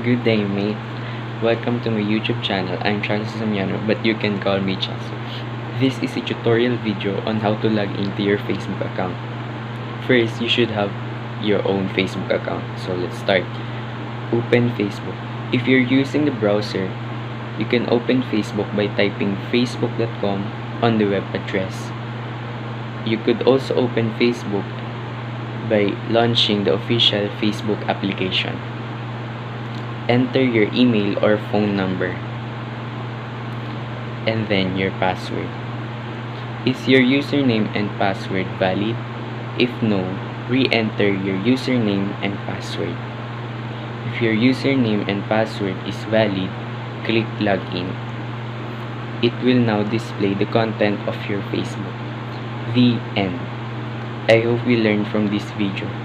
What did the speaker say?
Good day, mate. Welcome to my YouTube channel. I'm Charlson Samiano, but you can call me Chaso. This is a tutorial video on how to log into your Facebook account. First, you should have your own Facebook account. So let's start. Open Facebook. If you're using the browser, you can open Facebook by typing facebook.com on the web address. You could also open Facebook by launching the official Facebook application. Enter your email or phone number and then your password. Is your username and password valid? If no, re-enter your username and password. If your username and password is valid, click Login. It will now display the content of your Facebook. The end. I hope you learned from this video.